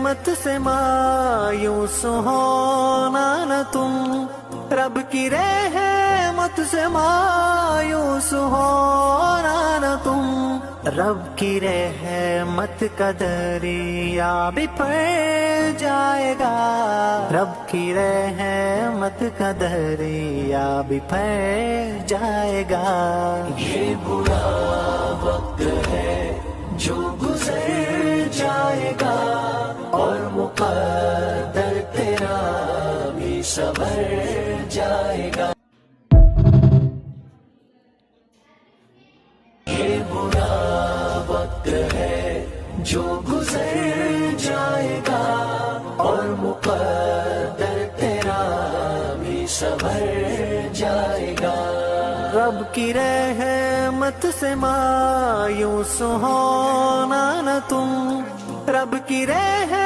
رحمت سے مایوس ہونا نہ تم، رب کی رحمت سے مایوس ہونا نہ تم، رب کی رحمت کا دریا بھی پھیل جائے گا، رب کی رحمت کا دریا بھی پھیل جائے گا۔ یہ برا وقت ہے جو گزر جائے گا، اور مقدر تیرا بھی سنور جائے گا۔ یہ برا وقت ہے جو گزر جائے گا، اور مقدر تیرا بھی سنور جائے گا۔ رب کی رحمت سے مایوس ہونا نہ تم، رب کی رحمت